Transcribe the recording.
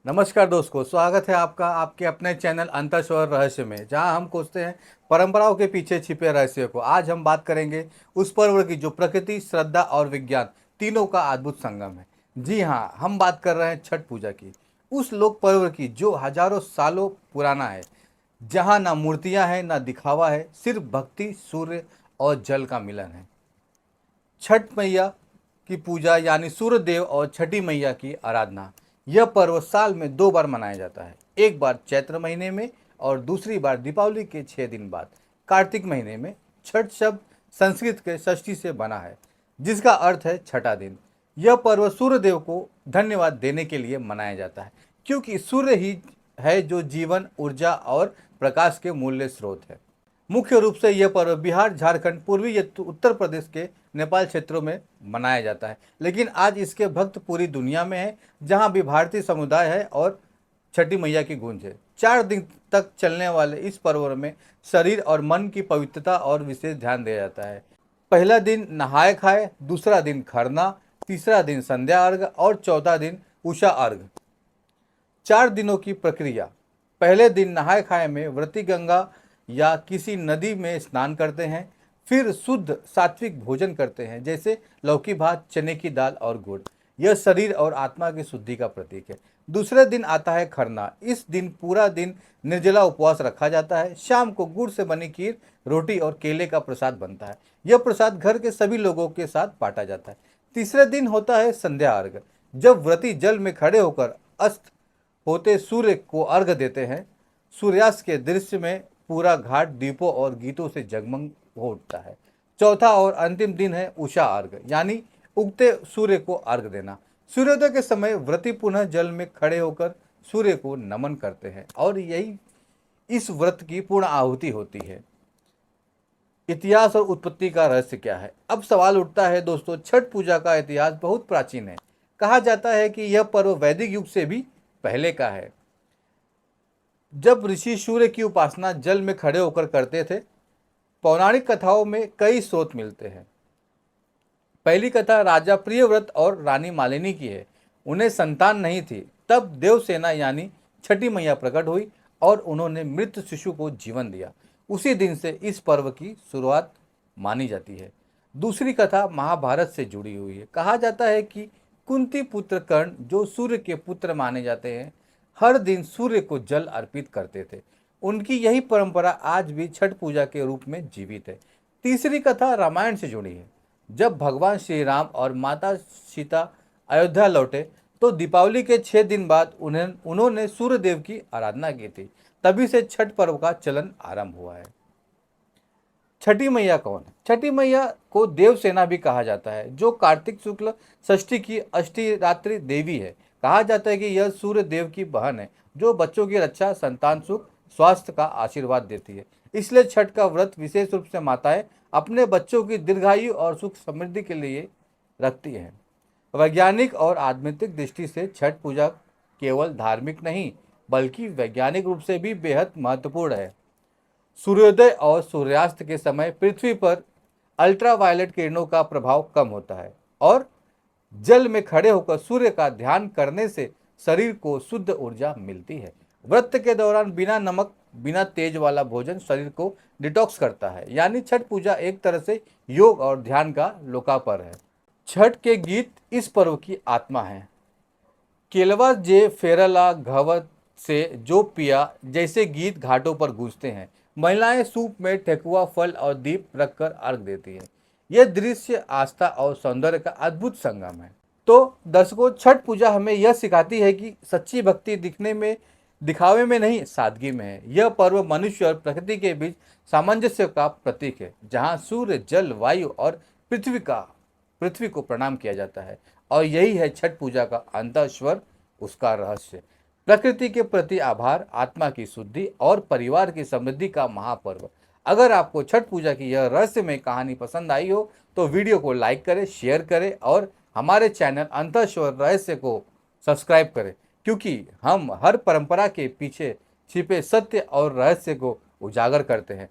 नमस्कार दोस्तों, स्वागत है आपका आपके अपने चैनल अंतस्वर रहस्य में, जहां हम खोजते हैं परंपराओं के पीछे छिपे रहस्य को। आज हम बात करेंगे उस पर्व की जो प्रकृति, श्रद्धा और विज्ञान तीनों का अद्भुत संगम है। जी हाँ, हम बात कर रहे हैं छठ पूजा की, उस लोक पर्व की जो हजारों सालों पुराना है, जहाँ ना मूर्तियाँ हैं ना दिखावा है, सिर्फ भक्ति, सूर्य और जल का मिलन है। छठ मैया की पूजा यानी सूर्य देव और छठी मैया की आराधना। यह पर्व साल में 2 बार मनाया जाता है, एक बार चैत्र महीने में और दूसरी बार दीपावली के 6 दिन बाद कार्तिक महीने में। छठ शब्द संस्कृत के षष्ठी से बना है, जिसका अर्थ है छठा दिन। यह पर्व सूर्य देव को धन्यवाद देने के लिए मनाया जाता है, क्योंकि सूर्य ही है जो जीवन, ऊर्जा और प्रकाश के मूल्य स्रोत है। मुख्य रूप से यह पर्व बिहार, झारखंड, पूर्वी उत्तर प्रदेश के नेपाल क्षेत्रों में मनाया जाता है, लेकिन आज इसके भक्त पूरी दुनिया में हैं, जहां भी भारतीय समुदाय है और छठी मैया की गूंज है। 4 दिन तक चलने वाले इस पर्व में शरीर और मन की पवित्रता और विशेष ध्यान दिया जाता है। पहला दिन नहाय खाए, दूसरा दिन खरना, तीसरा दिन संध्या अर्घ और चौथा दिन उषा अर्घ। 4 दिनों की प्रक्रिया। पहले दिन नहाय खाए में व्रती गंगा या किसी नदी में स्नान करते हैं, फिर शुद्ध सात्विक भोजन करते हैं, जैसे लौकी भात, चने की दाल और गुड़। यह शरीर और आत्मा की शुद्धि का प्रतीक है। दूसरे दिन आता है खरना। इस दिन पूरा दिन निर्जला उपवास रखा जाता है। शाम को गुड़ से बनी खीर, रोटी और केले का प्रसाद बनता है। यह प्रसाद घर के सभी लोगों के साथ बांटा जाता है। तीसरे दिन होता है संध्या अर्घ, जब व्रती जल में खड़े होकर अस्त होते सूर्य को अर्घ देते हैं। सूर्यास्त के दृश्य में पूरा घाट दीपों और गीतों से जगमग हो उठता है। चौथा और अंतिम दिन है उषा अर्घ, यानी उगते सूर्य को अर्घ देना। सूर्योदय के समय व्रती पुनः जल में खड़े होकर सूर्य को नमन करते हैं और यही इस व्रत की पूर्ण आहुति होती है। इतिहास और उत्पत्ति का रहस्य क्या है? अब सवाल उठता है दोस्तों, छठ पूजा का इतिहास बहुत प्राचीन है। कहा जाता है कि यह पर्व वैदिक युग से भी पहले का है, जब ऋषि सूर्य की उपासना जल में खड़े होकर करते थे। पौराणिक कथाओं में कई स्रोत मिलते हैं। पहली कथा राजा प्रियव्रत और रानी मालिनी की है। उन्हें संतान नहीं थी, तब देवसेना यानी छठी मैया प्रकट हुई और उन्होंने मृत शिशु को जीवन दिया। उसी दिन से इस पर्व की शुरुआत मानी जाती है। दूसरी कथा महाभारत से जुड़ी हुई है। कहा जाता है कि कुंती पुत्र कर्ण, जो सूर्य के पुत्र माने जाते हैं, हर दिन सूर्य को जल अर्पित करते थे। उनकी यही परंपरा आज भी छठ पूजा के रूप में जीवित है। तीसरी कथा रामायण से जुड़ी है। जब भगवान श्री राम और माता सीता अयोध्या लौटे, तो दीपावली के 6 दिन बाद उन्होंने सूर्य देव की आराधना की थी। तभी से छठ पर्व का चलन आरंभ हुआ है। छठी मैया कौन है? छठी मैया को देवसेना भी कहा जाता है, जो कार्तिक शुक्ल षष्ठी की अष्टरात्रि देवी है। कहा जाता है कि यह सूर्य देव की बहन है, जो बच्चों की रक्षा, संतान सुख, स्वास्थ्य का आशीर्वाद देती है। इसलिए छठ का व्रत विशेष रूप से माताएं अपने बच्चों की दीर्घायु और सुख समृद्धि के लिए रखती हैं। वैज्ञानिक और आध्यात्मिक दृष्टि से छठ पूजा केवल धार्मिक नहीं, बल्कि वैज्ञानिक रूप से भी बेहद महत्वपूर्ण है। सूर्योदय और सूर्यास्त के समय पृथ्वी पर अल्ट्रावायलेट किरणों का प्रभाव कम होता है और जल में खड़े होकर सूर्य का ध्यान करने से शरीर को शुद्ध ऊर्जा मिलती है। व्रत के दौरान बिना नमक, बिना तेज वाला भोजन शरीर को डिटॉक्स करता है। यानी छठ पूजा एक तरह से योग और ध्यान का लोकापर है। छठ के गीत इस पर्व की आत्मा है। केलवा जे फेरला घवत से जो पिया, जैसे गीत घाटों पर गूंजते हैं। महिलाएं सूप में ठेकुआ, फल और दीप रखकर अर्घ देती है। यह दृश्य आस्था और सौंदर्य का अद्भुत संगम है। तो दर्शकों, छठ पूजा हमें यह सिखाती है कि सच्ची भक्ति दिखने में, दिखावे में नहीं, सादगी में है। यह पर्व मनुष्य और प्रकृति के बीच सामंजस्य का प्रतीक है, जहाँ सूर्य, जल, वायु और पृथ्वी को प्रणाम किया जाता है। और यही है छठ पूजा का अंतःस्वर, उसका रहस्य। प्रकृति के प्रति आभार, आत्मा की शुद्धि और परिवार की समृद्धि का महापर्व। अगर आपको छठ पूजा की यह रहस्यमय कहानी पसंद आई हो, तो वीडियो को लाइक करें, शेयर करें और हमारे चैनल अंतःस्वर रहस्य को सब्सक्राइब करें, क्योंकि हम हर परंपरा के पीछे छिपे सत्य और रहस्य को उजागर करते हैं।